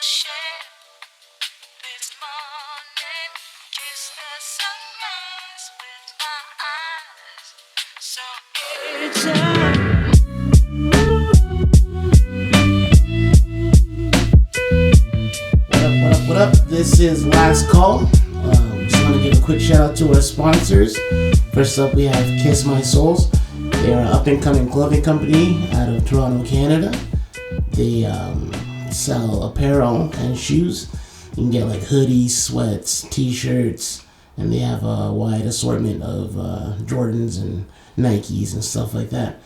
share this morning. Kiss the sunrise with my eyes. So it's What up? This is Last Call. Just want to give a quick shout out to our sponsors. First up, we have Kiss My Souls. They are an up-and-coming clothing company out of Toronto, Canada. They sell apparel and shoes. You can get like hoodies, sweats, t-shirts, and they have a wide assortment of Jordans and Nikes and stuff like that.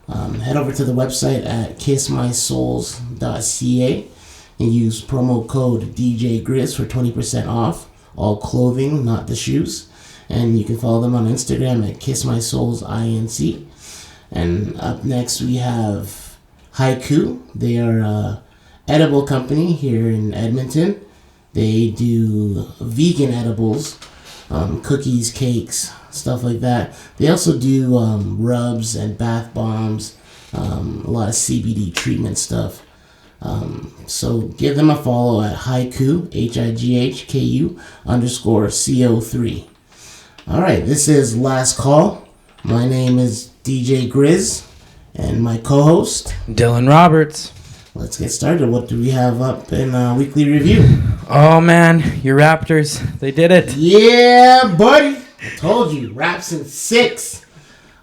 Head over to the website at kissmysouls.ca and use promo code DJ.Grizz for 20% off all clothing, not the shoes. And you can follow them on Instagram at kissmysoulsinc. And up next we have Haiku. They are an edible company here in Edmonton. They do vegan edibles, cookies, cakes, stuff like that. They also do rubs and bath bombs, a lot of CBD treatment stuff. So give them a follow at Haiku, HIGHKU _CO3. Alright, this is Last Call. My name is DJ.Grizz and my co-host Dylan Roberts. Let's get started. What do we have up in weekly review? Oh man, your Raptors, they did it. Yeah, buddy. I told you, Raps in 6.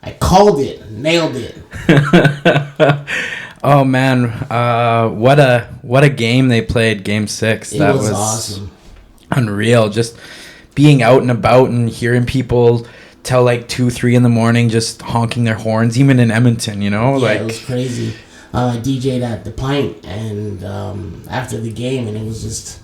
I called it, nailed it. Oh man, what a game they played, Game 6. That was awesome. Unreal. Just being out and about and hearing people till like 2-3 in the morning just honking their horns, even in Edmonton, you know? Yeah, it was crazy. I DJ'd at the Pint and after the game, and it was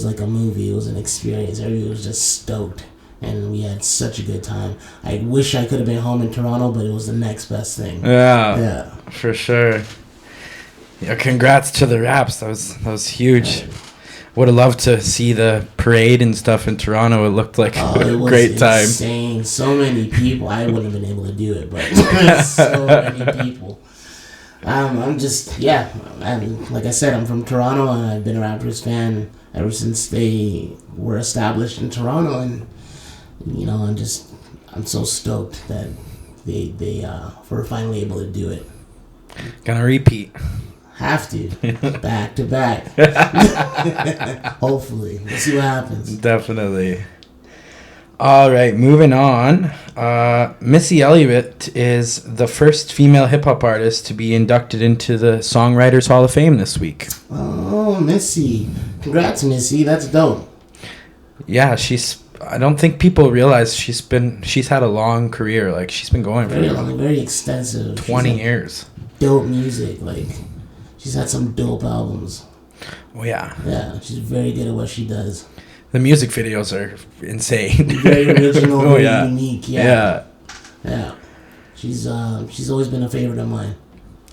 like a movie. It was an experience. Everybody was just stoked, and we had such a good time. I wish I could have been home in Toronto, but it was the next best thing. Yeah, for sure. Yeah, congrats to the Raps. That was huge. Would have loved to see the parade and stuff in Toronto. It looked like a great time. Insane. So many people. I wouldn't have been able to do it, but so many people. I'm just, yeah. Like I said, I'm from Toronto, and I've been a Raptors fan ever since they were established in Toronto, and you know, I'm so stoked that they were finally able to do it. Gonna repeat. Have to. Back to back. Hopefully. We'll see what happens. Definitely. All right, moving on. Missy Elliott is the first female hip-hop artist to be inducted into the Songwriters Hall of Fame this week. Oh, Missy. Congrats, Missy. That's dope. Yeah, I don't think people realize she's had a long career. Like, she's been going very long, very extensive. 20 years. Dope music. Like, she's had some dope albums. Oh, yeah. Yeah, she's very good at what she does. The music videos are insane. Very original, very unique. Yeah. Yeah. She's always been a favorite of mine.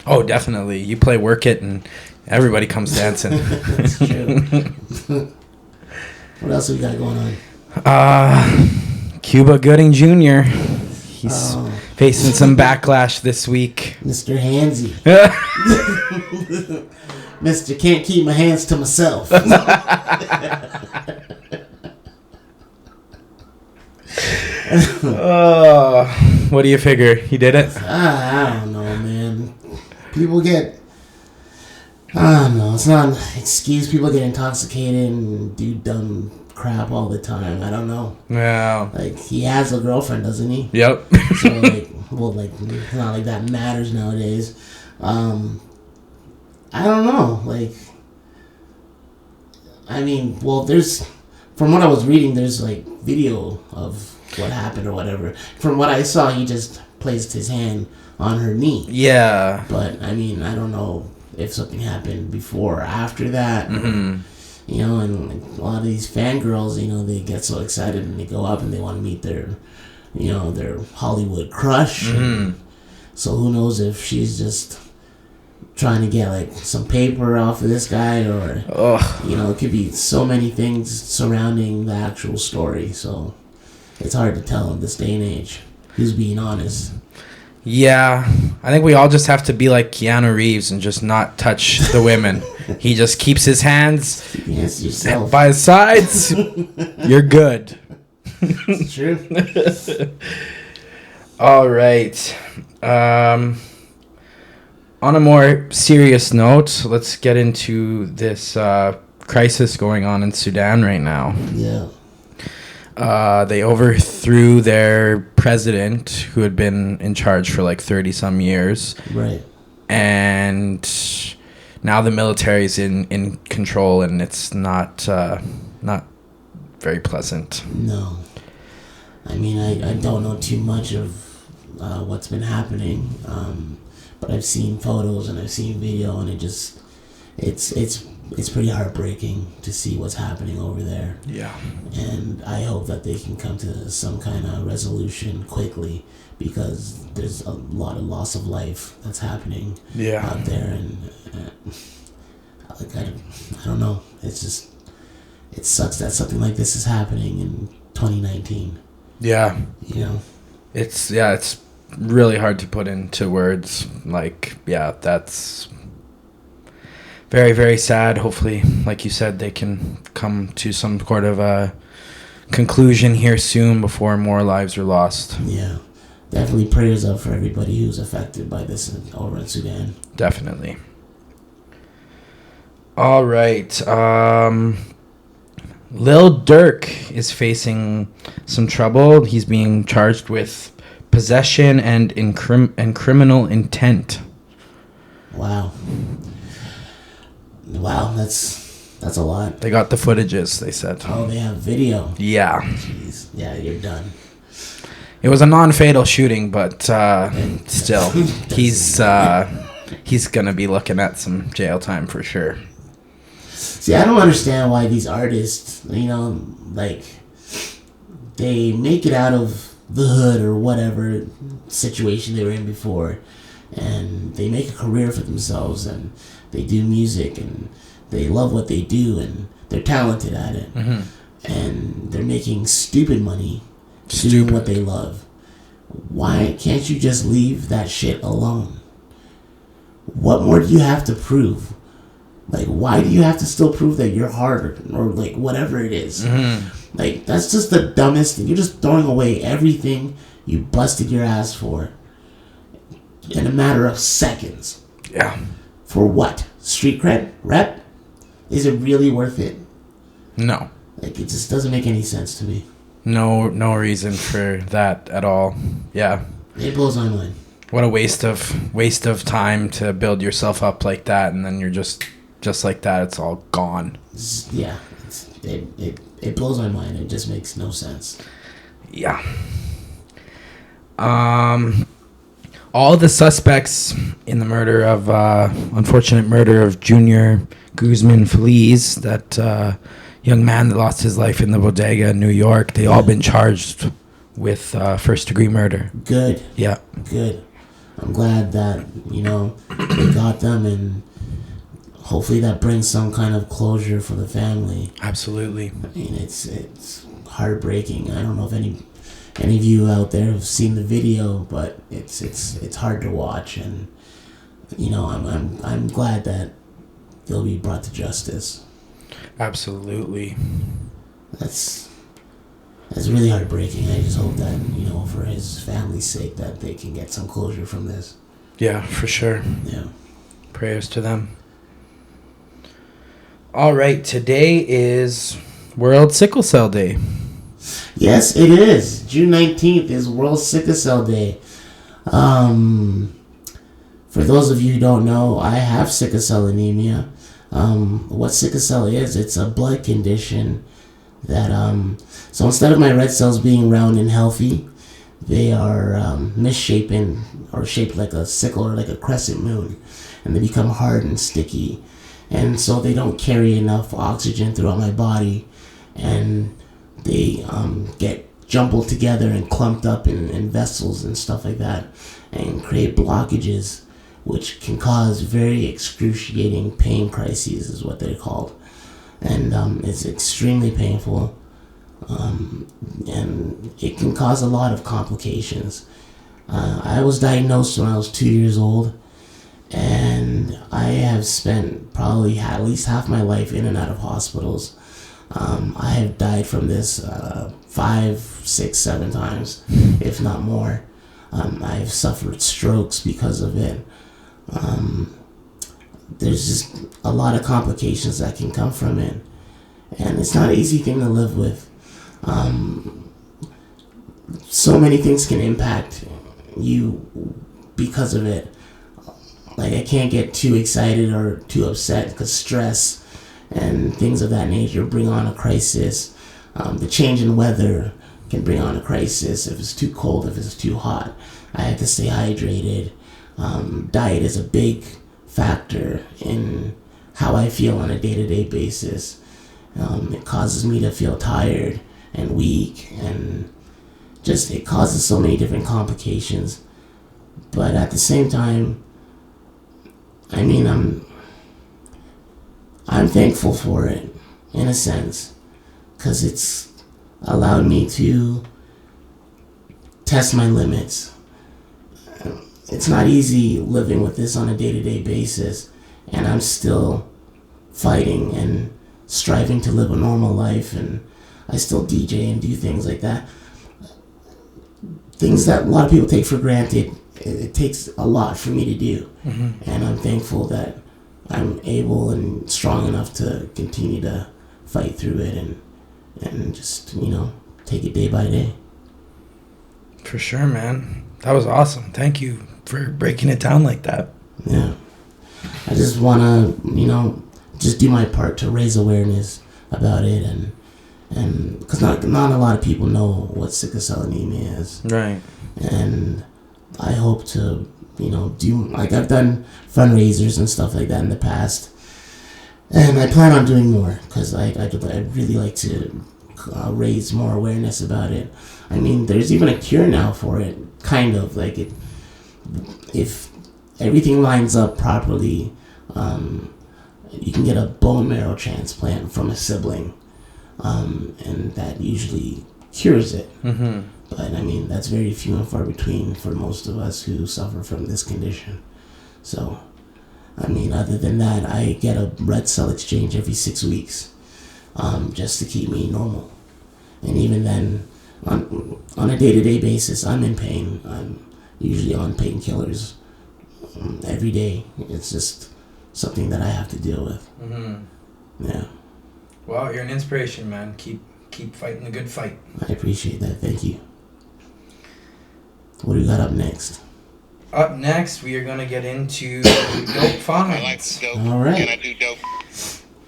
Oh, definitely. You play Work It and everybody comes dancing. That's true. What else we got going on? Cuba Gooding Jr. He's facing some backlash this week. Mr. Handsy. Mr. Can't keep my hands to myself. What do you figure? He did it? I don't know, man. People get... I don't know. It's not an excuse. People get intoxicated and do dumb crap all the time. I don't know. Yeah. Like, he has a girlfriend, doesn't he? Yep. So, like, well, like, it's not like that matters nowadays. I don't know. Like, I mean, well, there's... From what I was reading, there's, like, video of what happened or whatever. From what I saw, he just placed his hand on her knee. Yeah. But, I mean, I don't know if something happened before or after that. Mm-hmm. You know, and like, a lot of these fangirls, you know, they get so excited and they go up and they want to meet their, you know, their Hollywood crush. Mm-hmm. So who knows if she's just trying to get, like, some paper off of this guy or, you know, it could be so many things surrounding the actual story. So it's hard to tell in this day and age who's being honest. Yeah, I think we all just have to be like Keanu Reeves and just not touch the women. He just keeps his hands Yes, yourself. by his sides. You're good. It's true. All right. On a more serious note, let's get into this crisis going on in Sudan right now. Yeah. They overthrew their president, who had been in charge for like 30 some years. Right. And now the military's in control, and it's not very pleasant. No. I mean, I don't know too much of what's been happening, but I've seen photos and I've seen video, and it's pretty heartbreaking to see what's happening over there. Yeah. And I hope that they can come to some kind of resolution quickly, because there's a lot of loss of life that's happening out there, and I don't know. It's just, it sucks that something like this is happening in 2019. Yeah. You know? It's really hard to put into words. Like, yeah, that's very, very sad. Hopefully, like you said, they can come to some sort of a conclusion here soon before more lives are lost. Yeah. Definitely prayers up for everybody who's affected by this over in Sudan. Definitely. All right. Lil Durk is facing some trouble. He's being charged with possession and criminal intent. Wow. Wow, that's a lot. They got the footages, they said. Oh, they have video. Yeah. Jeez. Yeah, you're done. It was a non-fatal shooting, but still, he's gonna be looking at some jail time for sure. See, I don't understand why these artists, like, they make it out of the hood or whatever situation they were in before, and they make a career for themselves, and they do music, and they love what they do, and they're talented at it, and they're making stupid money doing what they love. Why can't you just leave that shit alone? What more do you have to prove? Like, why do you have to still prove that you're hard, or like whatever it is? Like, that's just the dumbest thing. You're just throwing away everything you busted your ass for in a matter of seconds. Yeah. For what? Street cred? Rep? Is it really worth it? No. Like, it just doesn't make any sense to me. No reason for that at all. Yeah. It blows my mind. What a waste of time to build yourself up like that, and then you're just like that, it's all gone. It blows my mind. It just makes no sense. Yeah. All the suspects in the unfortunate murder of Junior Guzman Feliz, that young man that lost his life in the bodega in New York, they all been charged with first-degree murder. Good. Yeah. Good. I'm glad that, they got them, and hopefully that brings some kind of closure for the family. Absolutely. I mean, it's heartbreaking. I don't know if any of you out there have seen the video, but it's hard to watch, and I'm glad that they'll be brought to justice. Absolutely. That's really heartbreaking. I just hope that, for his family's sake, that they can get some closure from this. Yeah, for sure. Yeah. Prayers to them. All right, today is World Sickle Cell Day. Yes, it is. June 19th is World Sickle Cell Day. For those of you who don't know, I have sickle cell anemia. What sickle cell is, it's a blood condition that, so instead of my red cells being round and healthy, they are misshapen, or shaped like a sickle or like a crescent moon, and they become hard and sticky. And so they don't carry enough oxygen throughout my body, and they get jumbled together and clumped up in vessels and stuff like that, and create blockages, which can cause very excruciating pain crises, is what they're called. And it's extremely painful, and it can cause a lot of complications. I was diagnosed when I was 2 years old, and I have spent probably at least half my life in and out of hospitals. I have died from this 5, 6, 7 times, if not more. I've suffered strokes because of it. There's just a lot of complications that can come from it, and it's not an easy thing to live with. So many things can impact you because of it. Like, I can't get too excited or too upset because stress and things of that nature bring on a crisis. The change in weather can bring on a crisis. If it's too cold, if it's too hot, I have to stay hydrated. Diet is a big factor in how I feel on a day-to-day basis. It causes me to feel tired and weak, and just it causes so many different complications. But at the same time, I mean, I'm thankful for it in a sense, because it's allowed me to test my limits. It's not easy living with this on a day-to-day basis, and I'm still fighting and striving to live a normal life, and I still DJ and do things like that. Things that a lot of people take for granted, it takes a lot for me to do. And I'm thankful that I'm able and strong enough to continue to fight through it and just, take it day by day. For sure, man. That was awesome. Thank you for breaking it down like that. Yeah. I just want to, just do my part to raise awareness about it, and because not a lot of people know what sickle cell anemia is. Right. And I hope to, do, like, I've done fundraisers and stuff like that in the past, and I plan on doing more, because I'd really like to raise more awareness about it. I mean, there's even a cure now for it, kind of, like, if everything lines up properly, you can get a bone marrow transplant from a sibling, and that usually cures it. But I mean, that's very few and far between for most of us who suffer from this condition. So, I mean, other than that, I get a red cell exchange every 6 weeks, just to keep me normal. And even then, on a day-to-day basis, I'm in pain. I'm usually on painkillers every day. It's just something that I have to deal with. Yeah. Well, you're an inspiration, man. Keep fighting the good fight. I appreciate that. Thank you. What do we got up next? Up next, we are going to get into Dope Finds. I like dope. All right. Can I do dope?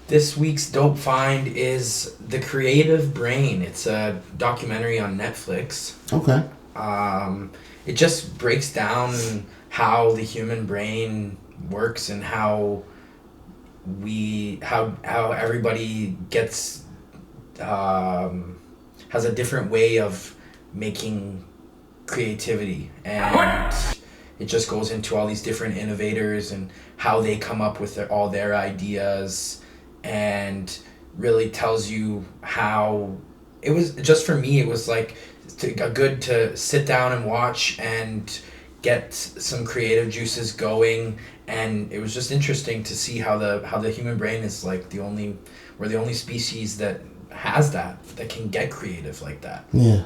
This week's Dope Find is The Creative Brain. It's a documentary on Netflix. Okay. It just breaks down how the human brain works and how everybody gets has a different way of making creativity, and it just goes into all these different innovators and how they come up with all their ideas, and really tells you how it was. Just for me, it was like good to sit down and watch and get some creative juices going, and it was just interesting to see how the human brain is like we're the only species that has that can get creative like that. Yeah.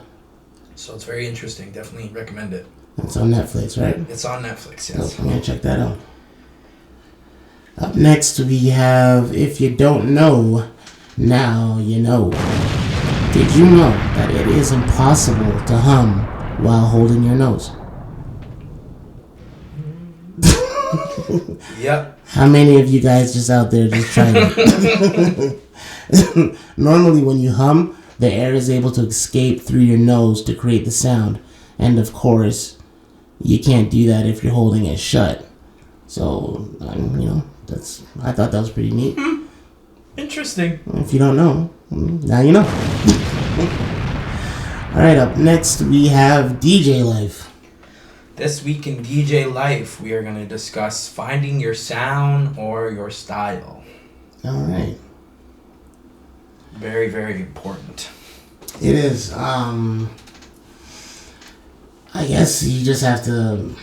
So it's very interesting. Definitely recommend it. It's on Netflix, right? It's on Netflix, yes. I'm gonna check that out. Up next, we have If You Don't Know, Now You Know. Did you know that it is impossible to hum while holding your nose? Yep. How many of you guys just out there just trying it? Normally when you hum, the air is able to escape through your nose to create the sound. And of course, you can't do that if you're holding it shut. So, I thought that was pretty neat. Interesting. If you don't know, now you know. Alright, up next we have DJ Life. This week in DJ Life, we are going to discuss finding your sound or your style. Alright. Very, very important. It is. I guess you just have to.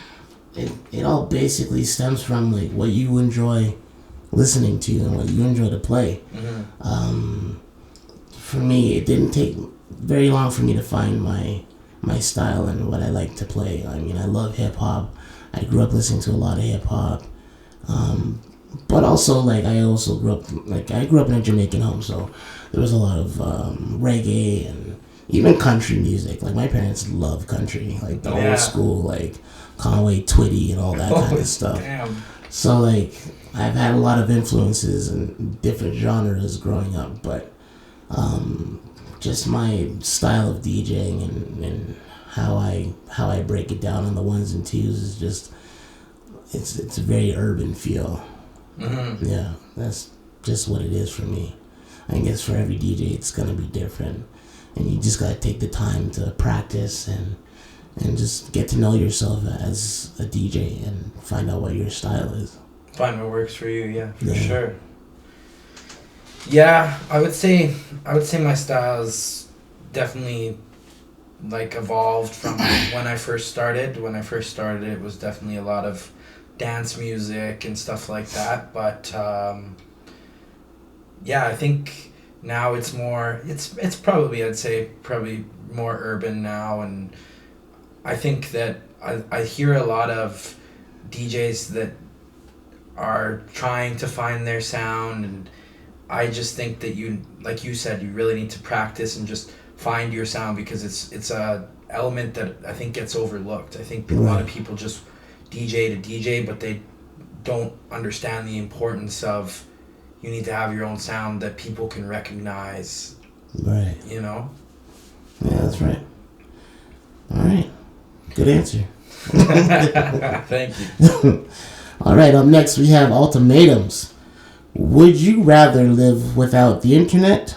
It all basically stems from like what you enjoy listening to and what you enjoy to play. For me, it didn't take very long for me to find my style and what I like to play. I mean, I love hip hop. I grew up listening to a lot of hip hop, but also like I grew up in a Jamaican home, so there was a lot of reggae and even country music. Like my parents love country, like the old school, like Conway Twitty and all that kind of stuff. Damn. So like I've had a lot of influences in different genres growing up, but just my style of DJing and how I break it down on the ones and twos is just it's a very urban feel. Yeah, that's just what it is for me. I guess for every DJ it's gonna be different, and you just gotta take the time to practice and just get to know yourself as a DJ and find out what your style is. Find what works for you, yeah, for sure. Yeah, I would say my style's definitely like evolved from when I first started. When I first started, it was definitely a lot of dance music and stuff like that. But yeah, I think now it's more. It's probably, I'd say, probably more urban now, and I think that I hear a lot of DJs that are trying to find their sound, and I just think that you, like you said, you really need to practice and just find your sound, because it's a element that I think gets overlooked. I think a lot of people just DJ to DJ, but they don't understand the importance of you need to have your own sound that people can recognize. Right. You know? Yeah, that's right. All right. Good answer. Thank you. All right, up next we have ultimatums. Would you rather live without the internet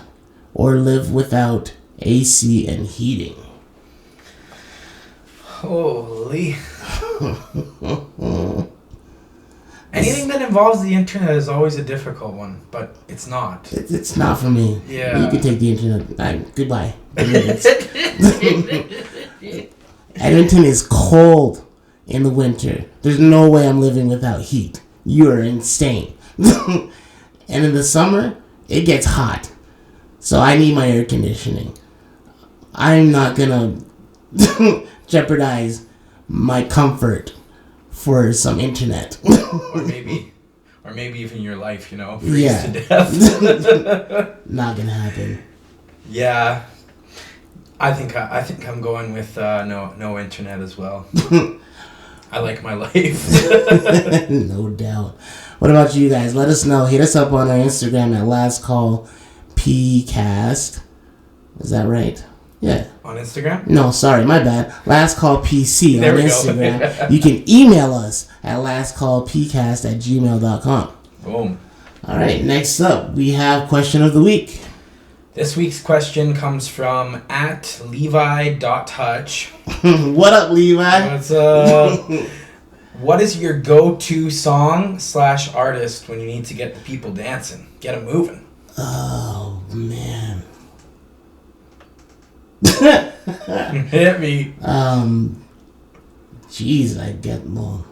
or live without AC and heating? Holy. Anything that involves the internet is always a difficult one, but it's not. It's not for me. Yeah. You can take the internet. Goodbye. Edmonton is cold in the winter. There's no way I'm living without heat. You are insane. And in the summer, it gets hot. So I need my air conditioning. I'm not gonna jeopardize my comfort for some internet. or maybe even your life, you know, freeze to death. Not gonna happen. Yeah. I think I'm going with no internet as well. I like my life. No doubt. What about you guys? Let us know. Hit us up on our Instagram at LastCallPcast. Is that right? Yeah. On Instagram? No, sorry, my bad. Last Call PC there on we Instagram. Go. You can email us at lastcallpcast@gmail.com. Boom. All right, next up, we have question of the week. This week's question comes from @Levi.touch. What up, Levi? What's up? What is your go-to song / artist when you need to get the people dancing? Get them moving. Oh, man. Hit me. Jeez, I get more.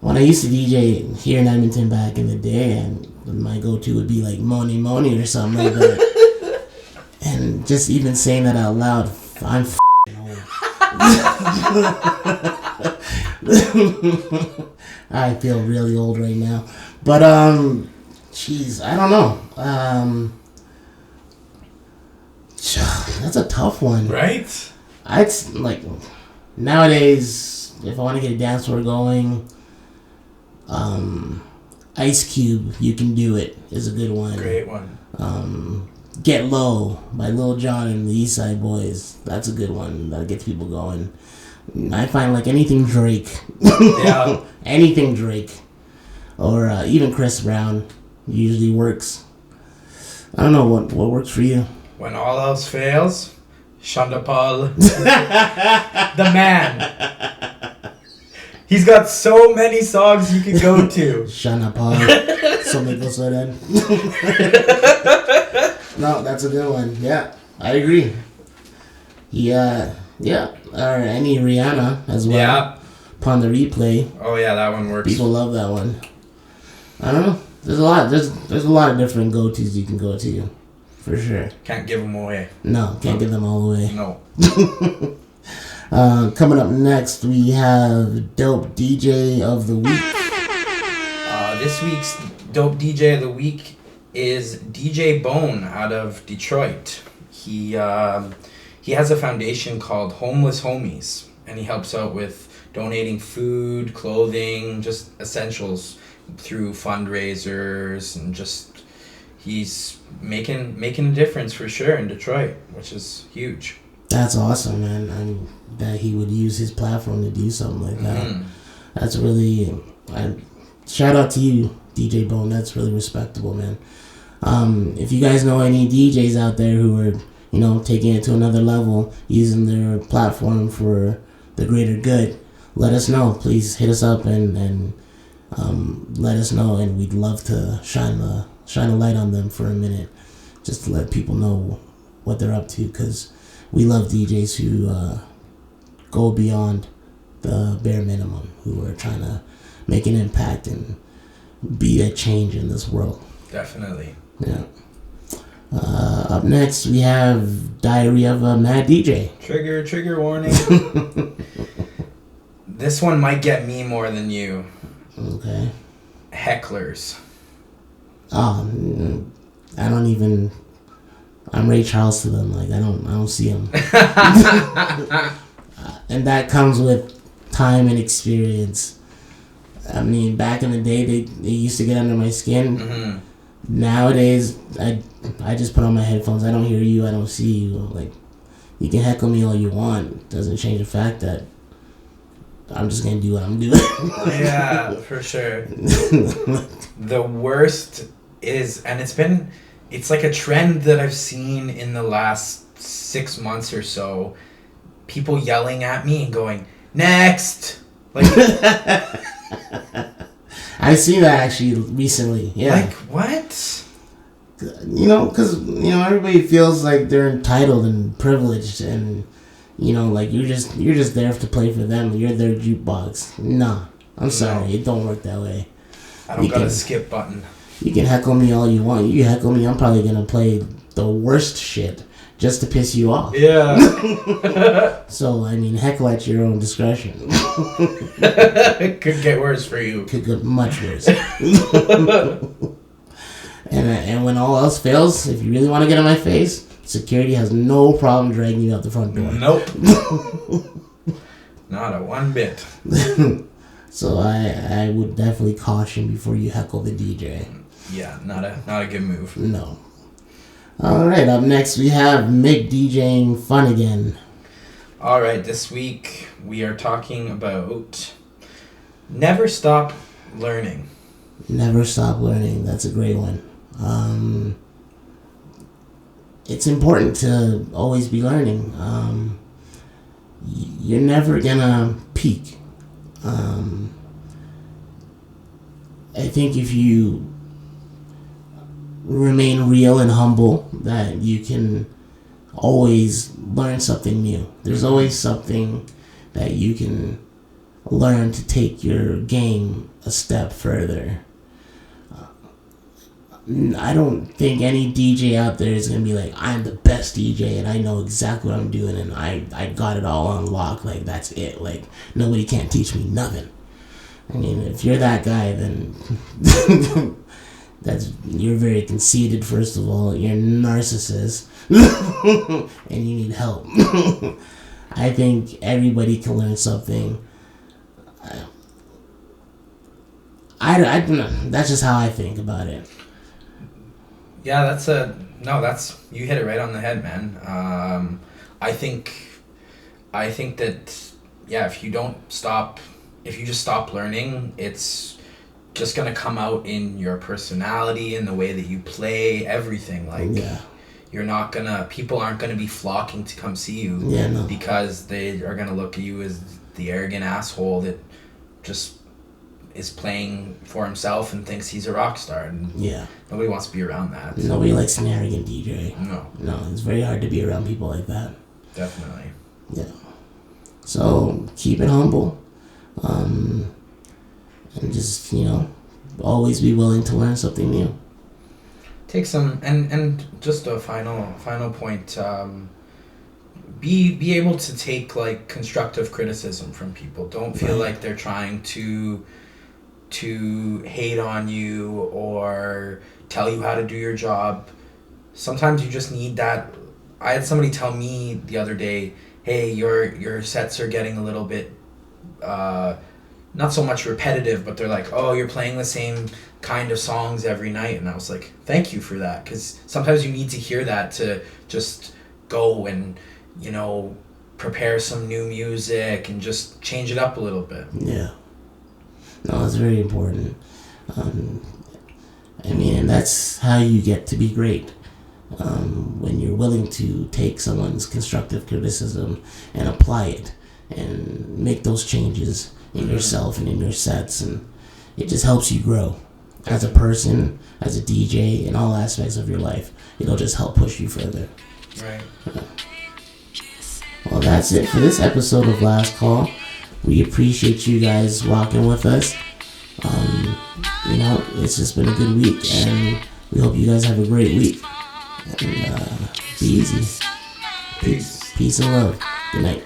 When I used to DJ here in Edmonton back in the day, and my go-to would be like Money Money or something like that. And just even saying that out loud, I'm old. I feel really old right now. But, jeez, I don't know. That's a tough one. Right? It's like, nowadays, if I want to get a dance floor going, Ice Cube, You Can Do It, is a good one. Great one. Get Low by Lil Jon and the East Side Boys. That's a good one. That gets people going. I find like anything Drake. Yeah. Anything Drake. Or even Chris Brown usually works. I don't know what works for you. When all else fails, Shonda Paul. The man. He's got so many songs you can go to. Shana Paul. Something goes like that. No, that's a good one. Yeah, I agree. Yeah, or any Rihanna as well. Yeah. Upon the replay, Oh yeah, that one works. people love that one. I don't know. There's a lot. There's a lot of different go-tos you can go to, for sure. Can't give them away. No, can't give them all away. No. Coming up next, we have Dope DJ of the Week. This week's Dope DJ of the Week is DJ Bone out of Detroit. He has a foundation called Homeless Homies, and he helps out with donating food, clothing, just essentials through fundraisers, and just he's making a difference for sure in Detroit, which is huge. That's awesome, man. That he would use his platform to do something like that. Mm-hmm. That's really... shout out to you, DJ Bone. That's really respectable, man. If you guys know any DJs out there who are, taking it to another level, using their platform for the greater good, let us know. Please hit us up and let us know, and we'd love to shine a light on them for a minute, just to let people know what they're up to, because we love DJs who go beyond the bare minimum, who are trying to make an impact and be a change in this world. Definitely. Yeah. Up next, we have Diary of a Mad DJ. Trigger warning. This one might get me more than you. Okay. Hecklers. I'm Ray Charles to them. Like, I don't see them. And that comes with time and experience. I mean, back in the day, they used to get under my skin. Mm-hmm. Nowadays, I just put on my headphones. I don't hear you. I don't see you. Like, you can heckle me all you want. Doesn't change the fact that I'm just gonna do what I'm doing. Yeah, for sure. The worst is, and it's like a trend that I've seen in the last 6 months or so. People yelling at me and going, "Next!" Like, I've seen that actually recently. Yeah. Like, what? Because, everybody feels like they're entitled and privileged, and, like, you're just there to play for them. You're their jukebox. Nah. I'm sorry. It don't work that way. I don't got a skip button. You can heckle me all you want. You heckle me, I'm probably going to play the worst shit just to piss you off. Yeah. So, heckle at your own discretion. It could get worse for you. Could get much worse. And when all else fails, if you really want to get on my face, security has no problem dragging you out the front door. Nope. Not a one bit. So I would definitely caution before you heckle the DJ. Yeah, not a good move. No. Alright, up next we have Make DJing Fun Again. Alright, this week we are talking about never stop learning. Never stop learning. That's a great one. It's important to always be learning. You're never gonna peak. I think if you remain real and humble, that you can always learn something new. There's always something that you can learn to take your game a step further. I don't think any DJ out there is going to be like, I'm the best DJ and I know exactly what I'm doing and I got it all on lock. Like, that's it. Like, nobody can't teach me nothing. I mean, if you're that guy, then you're very conceited, first of all. You're a narcissist. And you need help. I think everybody can learn something. I don't know. That's just how I think about it. Yeah, you hit it right on the head, man. I think that, yeah, if you just stop learning, it's just gonna come out in your personality, in the way that you play, everything. Like, yeah. People aren't gonna be flocking to come see you. Yeah, no. Because they are gonna look at you as the arrogant asshole that just is playing for himself and thinks he's a rock star, and yeah, nobody wants to be around that. Nobody likes an arrogant DJ. No, it's very hard to be around people like that. Definitely. Yeah. So keep it humble, and just always be willing to learn something new. Take some and just a final point. Be able to take like constructive criticism from people. Don't feel like they're trying to hate on you or tell you how to do your job. Sometimes you just need that. I had somebody tell me the other day, hey, your sets are getting a little bit not so much repetitive, but they're like, oh, you're playing the same kind of songs every night. And I was like, thank you for that, because sometimes you need to hear that to just go and prepare some new music and just change it up a little bit. Yeah. No, it's very important. And that's how you get to be great. When you're willing to take someone's constructive criticism and apply it and make those changes in yourself and in your sets, and it just helps you grow as a person, as a DJ, in all aspects of your life. It'll just help push you further. Right. Well, that's it for this episode of Last Call. We appreciate you guys rocking with us. It's just been a good week, and we hope you guys have a great week. And be easy. Peace and love. Good night.